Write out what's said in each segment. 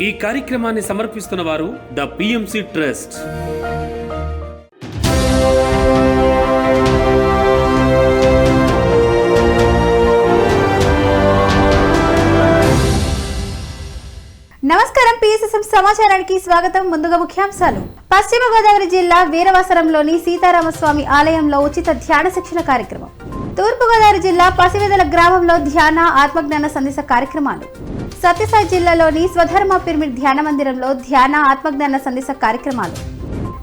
ఈ కార్యక్రమాన్ని సమర్పిస్తున్న వారు ద పిఎంసి ట్రస్ట్. నమస్కారం. పిఎస్ఎస్ఎం సమాచారానికి స్వాగతం. ముందుగా ముఖ్యాంశాలు. పశ్చిమ గోదావరి జిల్లా వీరవసరంలోని సీతారామస్వామి ఆలయంలో ఉచిత ధ్యాన శిక్షణ కార్యక్రమం. తూర్పు గోదావరి జిల్లా పసివెదల గ్రామంలో ధ్యాన ఆత్మజ్ఞాన సందేశ కార్యక్రమాలు. సత్యసాయి జిల్లాలోని స్వధర్మ పిరమిడ్ ధ్యాన మందిరంలో ధ్యాన ఆత్మజ్ఞాన సందేశ కార్యక్రమాలు.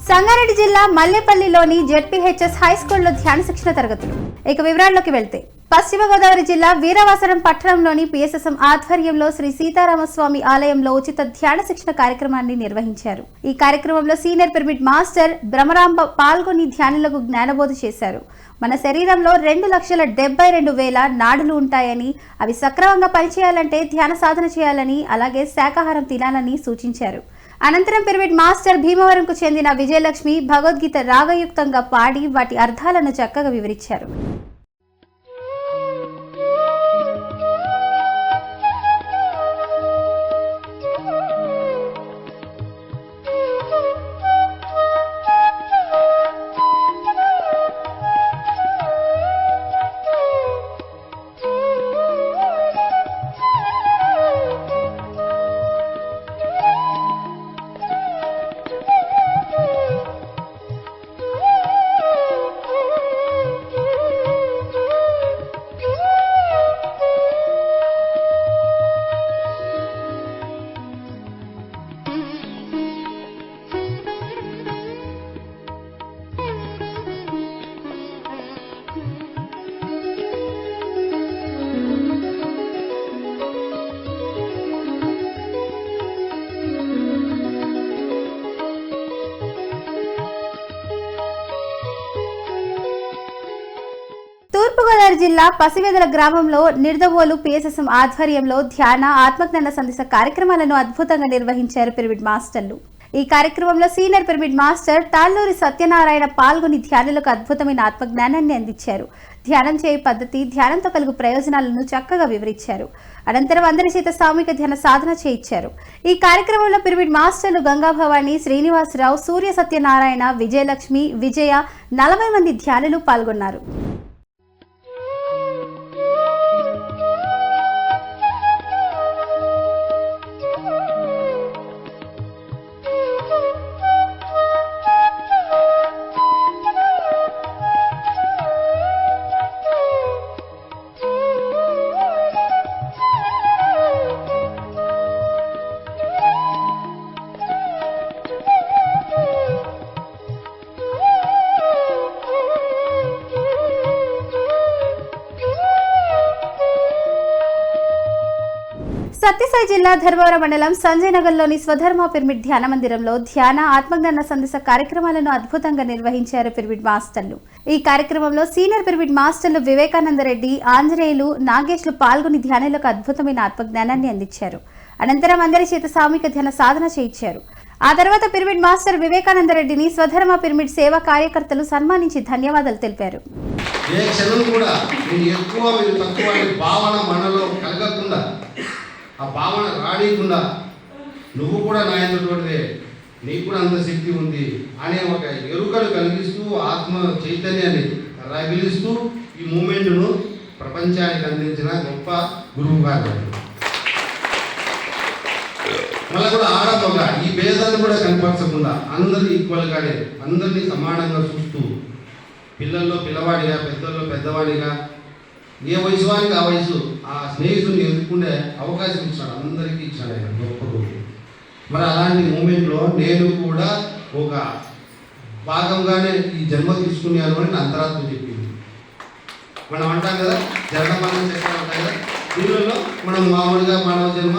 సంగారెడ్డి జిల్లా మల్లెపల్లిలోని జెడ్పీహెచ్ఎస్ హై స్కూల్లో ధ్యాన శిక్షణ తరగతులు. ఇక వివరాల్లోకి వెళ్తే, పశ్చిమ గోదావరి జిల్లా వీరవాసరం పట్టణంలోని పిఎస్ఎస్ఎం ఆధ్వర్యంలో శ్రీ సీతారామస్వామి ఆలయంలో ఉచిత ధ్యాన శిక్షణ కార్యక్రమాన్ని నిర్వహించారు. ఈ కార్యక్రమంలో సీనియర్ పిరమిడ్ మాస్టర్ బ్రహ్మరాంబ పాల్గొని ధ్యానులకు జ్ఞానబోధ చేశారు. మన శరీరంలో 2,72,000 నాడులు ఉంటాయని, అవి సక్రమంగా పనిచేయాలంటే ధ్యాన సాధన చేయాలని, అలాగే శాకాహారం తినాలని సూచించారు. అనంతరం పిరమిడ్ మాస్టర్ భీమవరంకు చెందిన విజయలక్ష్మి భగవద్గీత రాగయుక్తంగా పాడి వాటి అర్థాలను చక్కగా వివరించారు. తూర్పుగోదావరి జిల్లా పసివెదల గ్రామంలో నిర్దవోలు పిఎస్ఎస్ఎం ఆధ్వర్యంలో ధ్యాన ఆత్మజ్ఞాన సందేశ కార్యక్రమాలను అద్భుతంగా నిర్వహించారు పిరమిడ్ మాస్టర్లు. ఈ కార్యక్రమంలో senior pyramid master Talluri Satyanarayana పాల్గొని ధ్యానులకు అద్భుతమైన ఆత్మజ్ఞానాన్ని అందించారు. ధ్యానం చేయు పద్ధతి, ధ్యానంతో కలుగు ప్రయోజనాలను చక్కగా వివరించారు. అనంతరం అందరి చేత సామూహిక ధ్యాన సాధన చేయించారు. ఈ కార్యక్రమంలో పిరమిడ్ మాస్టర్లు గంగాభవాని, శ్రీనివాసరావు, సూర్య సత్యనారాయణ, విజయలక్ష్మి, విజయ 40 మంది ధ్యానులు పాల్గొన్నారు. సత్యసాయి జిల్లా ధర్మవరం మండలం సంజయ్ నగర్లోని స్వధర్మ పిరమిడ్ ధ్యాన మందిరంలో ధ్యాన ఆత్మజ్ఞాన సందేశ కార్యక్రమాలను అద్భుతంగా నిర్వహించారు పిరమిడ్ మాస్టర్లు. ఈ కార్యక్రమంలో సీనియర్ పిరమిడ్ మాస్టర్లు వివేకానందరెడ్డి, ఆంజనేయులు, నాగేష్లు పాల్గొని ధ్యానులకు అద్భుతమైన ఆత్మజ్ఞానాన్ని అందించారు. అనంతరం అందరి చేత సామూహిక ధ్యాన సాధన చేయించారు. ఆ తర్వాత పిరమిడ్ మాస్టర్ వివేకానందరెడ్డిని స్వధర్మ పిరమిడ్ సేవా కార్యకర్తలు సన్మానించి ధన్యవాదాలు తెలిపారు. ఆ భావన రానికుండా నువ్వు కూడా నాయకుడివే, నీకు కూడా అంత శక్తి ఉంది అనే ఒక ఎరుకను కలిగిస్తూ ఆత్మ చైతన్యాన్ని రగిలిస్తూ ఈ మూమెంట్ను ప్రపంచానికి అందించిన గొప్ప గురువు గారు. మళ్ళీ కూడా ఆడపగా ఈ భేదాన్ని కూడా కనపరచకుండా అందరూ ఈక్వల్గానే అందరినీ సమానంగా చూస్తూ పిల్లల్లో పిల్లవాడిగా, పెద్దల్లో పెద్దవాడిగా, ఏ వయసు వారికి ఆ వయసు ఆ స్నేహితుడిని ఎదుర్కొనే అవకాశం ఇచ్చాడు, అందరికీ ఇచ్చాడు ఆయన గొప్ప రోజు. మరి అలాంటి మూమెంట్లో నేను కూడా ఒక భాగంగానే ఈ జన్మ తీసుకున్నాను అని అంతరాత్మ చెప్పింది. మనం అంటాం కదా, జన్మమరణం చక్రాలు ఉంటాయి కదా, దీనిలో మనం మామూలుగా మానవ జన్మ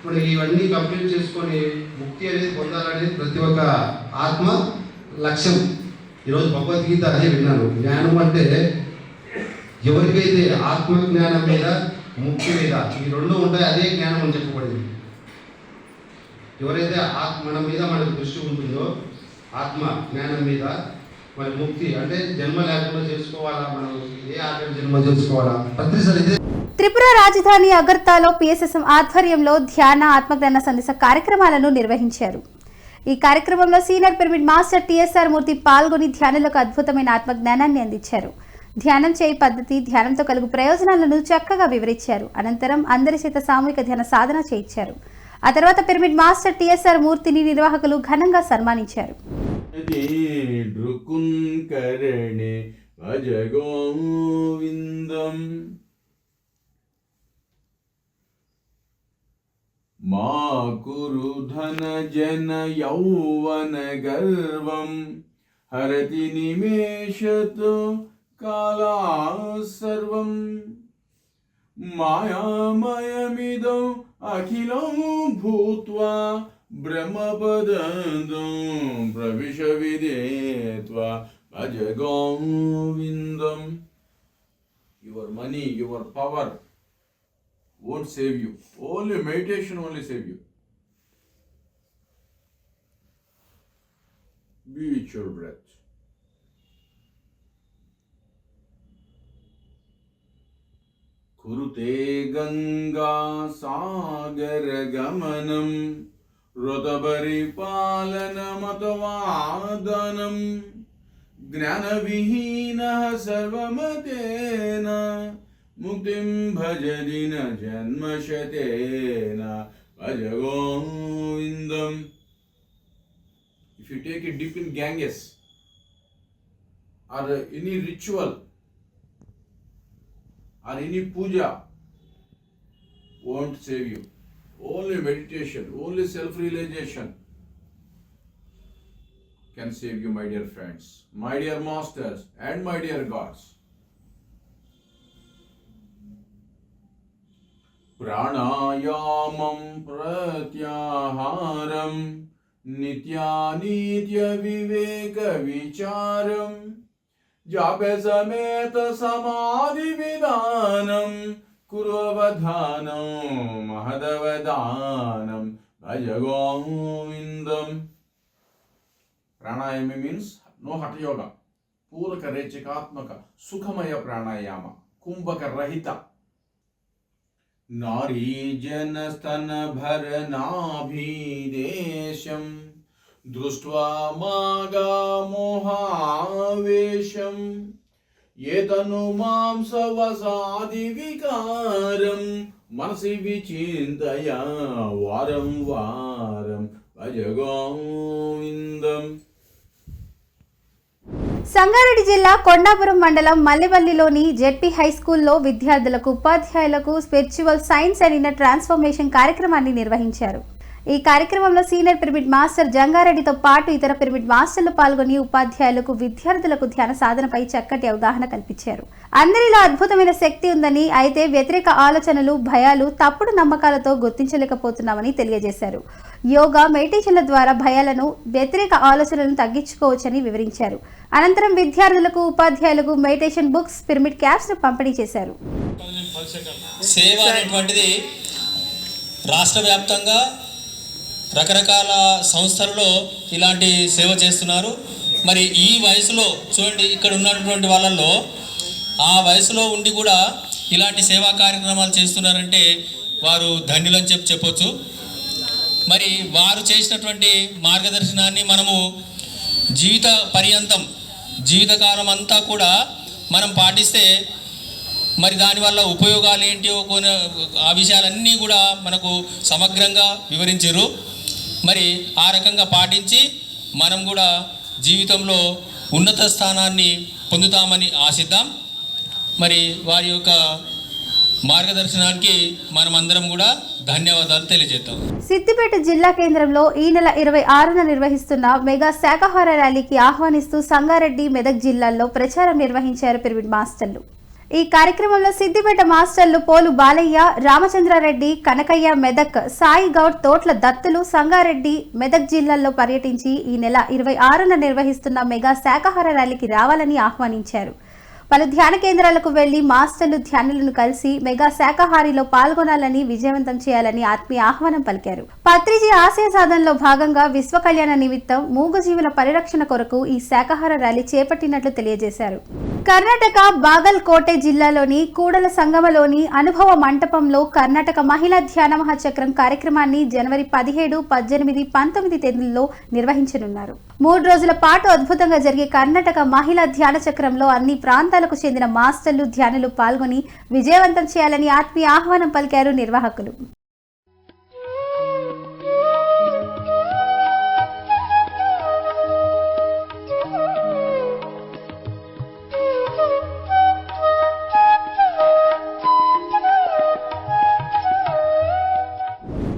మనం ఇవన్నీ కంప్లీట్ చేసుకొని ముక్తి అనేది పొందాలనేది ప్రతి ఒక్క ఆత్మ లక్ష్యం. ఈరోజు భగవద్గీత అదే విన్నాను. జ్ఞానం అంటే ఎవరికైతే ఆత్మజ్ఞానం మీద, ముక్తి మీద ఈ రెండు ఉంటాయి, అదే జ్ఞానం అని చెప్పబడింది. ఎవరైతే మన మీద మనకు దృష్టి ఉంటుందో, ఆత్మ జ్ఞానం మీద మరి ముక్తి అంటే జన్మ లేకుండా చేసుకోవాలా, మనం ఏ ఆఖరి జన్మ చేసుకోవాలా ప్రతిసారి ఇదే. త్రిపుర రాజధాని అగర్తాలో పిఎస్ఎస్ఎం ఆధ్వర్యంలో ధ్యాన ఆత్మజ్ఞాన సందేశ కార్యక్రమాలను నిర్వహించారు. ఈ కార్యక్రమంలో సీనియర్ పిరమిడ్ మాస్టర్ టిఎస్ఆర్ మూర్తి పాల్గొని ధ్యానులకు అద్భుతమైన ఆత్మజ్ఞానాన్ని అందించారు. ధ్యానం చేయి పద్ధతి, ధ్యానంతో కలుగు ప్రయోజనాలను చక్కగా వివరించారు. అనంతరం అందరి చేత సామూహిక ధ్యాన సాధన చేయించారు. ఆ తర్వాత పిరమిడ్ మాస్టర్ టిఎస్ఆర్ మూర్తిని నిర్వాహకులు ఘనంగా సన్మానించారు. మా కురు ధన జన యౌవన గర్వం హరతి నిమేషతో కాలా సర్వం మాయామయమిదం అఖిలం భూత్వా బ్రహ్మపదం ప్రవిశ విదేత్వా భజ గోవిందం. Your money, your power won't save you. Only meditation only save you. Be with your breath. Kurute Ganga Sagar Gamanam Rodabari Palanam Atavadanam Gnana Vihina Sarvamatena Muktim bhajadina janmashatena bhaja govindam. If you take a dip in Ganges or any ritual or any puja, won't save you. Only meditation, only self-realization can save you, my dear friends, my dear masters and my dear gods. ప్రాణాయామం ప్రత్యాహారం నిత్యానిత్య వివేక విచారం జాప సమేత సమాధి విధానం కురువధానం మహదవదానం భజ గోవిందం. Pranayama means no hatha యోగ, పూరక రేచకాత్మక సుఖమయ ప్రాణాయామ, కుంభక రహిత. नारी जन स्तन भरनाभिदेशं दृष्ट्वा मागा मोहावेशं येतनु मांसवसादि विकारं मनसि विचिन्तया वारं वारं भज गोविन्दम्. సంగారెడ్డి జిల్లా కొండాపురం మండలం మల్లెవల్లిలోని జెడ్పీ హై స్కూల్లో విద్యార్థులకు, ఉపాధ్యాయులకు spiritual science and inner transformation కార్యక్రమాన్ని నిర్వహించారు. ఈ కార్యక్రమంలో సీనియర్ పిరమిడ్ మాస్టర్ జంగారెడ్డితో పాటు ఇతర పిరమిడ్ మాస్టర్లు పాల్గొని ఉపాధ్యాయులకు, విద్యార్థులకు ధ్యాన సాధనపై చక్కటి అవగాహన కల్పించారు. అందరిలో అద్భుతమైన శక్తి ఉందని, అయితే వ్యతిరేక ఆలోచనలు, భయాలు, తప్పుడు నమ్మకాలతో గుర్తించలేకపోతున్నామని తెలియజేశారు. యోగా, మెడిటేషన్ల ద్వారా భయాలను, వ్యతిరేక ఆలోచనలను తగ్గించుకోవచ్చని వివరించారు. అనంతరం విద్యార్థులకు, ఉపాధ్యాయులకు మెడిటేషన్ బుక్స్, పిరమిడ్ క్యాప్స్ ను పంపిణీ చేశారు. సేవ అనేటువంటిది రాష్ట్ర వ్యాప్తంగా రకరకాల సంస్థలలో ఇలాంటి సేవ చేస్తున్నారు. మరి ఈ వయసులో చూడండి, ఇక్కడ ఉన్నటువంటి వాళ్ళల్లో ఆ వయసులో ఉండి కూడా ఇలాంటి సేవా కార్యక్రమాలు చేస్తున్నారంటే వారు ధన్యులని చెప్పొచ్చు. మరి వారు చేసినటువంటి మార్గదర్శనాన్ని మనము జీవిత పర్యంతం, జీవితకాలం అంతా కూడా మనం పాటిస్తే మరి దానివల్ల ఉపయోగాలు ఏంటో కొన్ని ఆ విషయాలన్నీ కూడా మనకు సమగ్రంగా వివరించారు. మరి ఆ రకంగా పాటించి మనం కూడా జీవితంలో ఉన్నత స్థానాన్ని పొందుతామని ఆశిద్దాం. మరి వారి యొక్క మార్గదర్శనానికి మనమందరం కూడా ధన్యవాదాలు తెలియజేద్దాం. సిద్దిపేట జిల్లా కేంద్రంలో ఈ నెల 26న నిర్వహిస్తున్న మెగా శాకాహార ర్యాలీకి ఆహ్వానిస్తూ సంగారెడ్డి, మెదక్ జిల్లాల్లో ప్రచారం నిర్వహించారు పిరమిడ్ మాస్టర్లు. ఈ కార్యక్రమంలో సిద్దిపేట మాస్టర్లు పోలు బాలయ్య, రామచంద్రారెడ్డి, కనకయ్య మెదక్, సాయి గౌడ్, తోట్ల దత్తులు సంగారెడ్డి, మెదక్ జిల్లాల్లో పర్యటించి ఈ నెల 26న నిర్వహిస్తున్న మెగా శాకాహార ర్యాలీకి రావాలని ఆహ్వానించారు. పలు ధ్యాన కేంద్రాలకు వెళ్లి మాస్టర్లు ధ్యానులను కలిసి మెగా శాకాహారిలో పాల్గొనాలని విజయవంతం చేయాలని ఆత్మీయ ఆహ్వానం పలికారు. పత్రిజీ ఆశయ సాధనలో భాగంగా విశ్వ కళ్యాణ నిమిత్తం మూగజీవుల పరిరక్షణ కొరకు ఈ శాకాహార ర్యాలీ చేపట్టినట్లు తెలియజేశారు. కర్ణాటక బాగల్కోటె జిల్లాలోని కూడల సంగమలోని అనుభవ మంటపంలో కర్ణాటక మహిళా ధ్యాన మహాచక్రం కార్యక్రమాన్ని జనవరి 17, 18, 19 తేదీల్లో నిర్వహించనున్నారు. 3 రోజుల పాటు అద్భుతంగా జరిగే కర్ణాటక మహిళా ధ్యాన చక్రంలో అన్ని ప్రాంతాలకు చెందిన మాస్టర్లు ధ్యానులు పాల్గొని విజయవంతం చేయాలని ఆత్మీయ ఆహ్వానం పలికారు నిర్వాహకులు.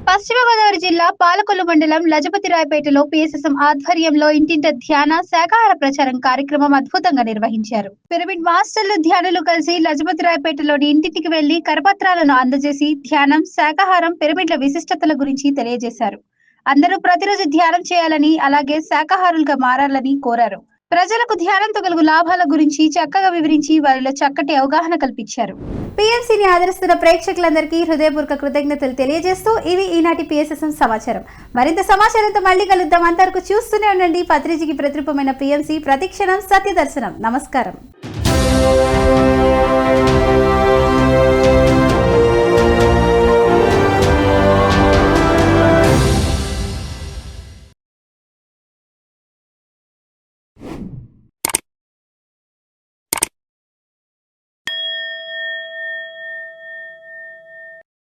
పశ్చిమ గోదావరి జిల్లా పాలకొల్లు మండలం లజపతిరాయపేటలో పిఎస్ఎస్ఎం ఆధ్వర్యంలో ఇంటింట ధ్యాన శాకాహార ప్రచారం కార్యక్రమం అద్భుతంగా నిర్వహించారు. పిరమిడ్ మాస్టర్లు ధ్యానులు కలిసి లజపతిరాయపేటలోని ఇంటింటికి వెళ్లి కరపత్రాలను అందజేసి ధ్యానం, శాకాహారం, పిరమిడ్ల విశిష్టతల గురించి తెలియజేశారు. అందరూ ప్రతిరోజు ధ్యానం చేయాలని, అలాగే శాకాహారులుగా మారాలని కోరారు. ప్రజలకు ధ్యానంతో కలుగు లాభాల గురించి చక్కగా వివరించి వారిలో చక్కటి అవగాహన కల్పించారు. పిఎంసీని ఆదరిస్తున్న ప్రేక్షకులందరికీ హృదయపూర్వక కృతజ్ఞతలు తెలియజేస్తూ ఇది ఈనాటి పిఎస్ఎస్ఎం సమాచారం. మరింత సమాచారంతో మళ్ళీ కలుద్దాం. అంతవరకు చూస్తూనే ఉండండి పత్రిజీకి ప్రతిరూపమైన పిఎంసీ, ప్రతిక్షణం సత్య దర్శనం. నమస్కారం.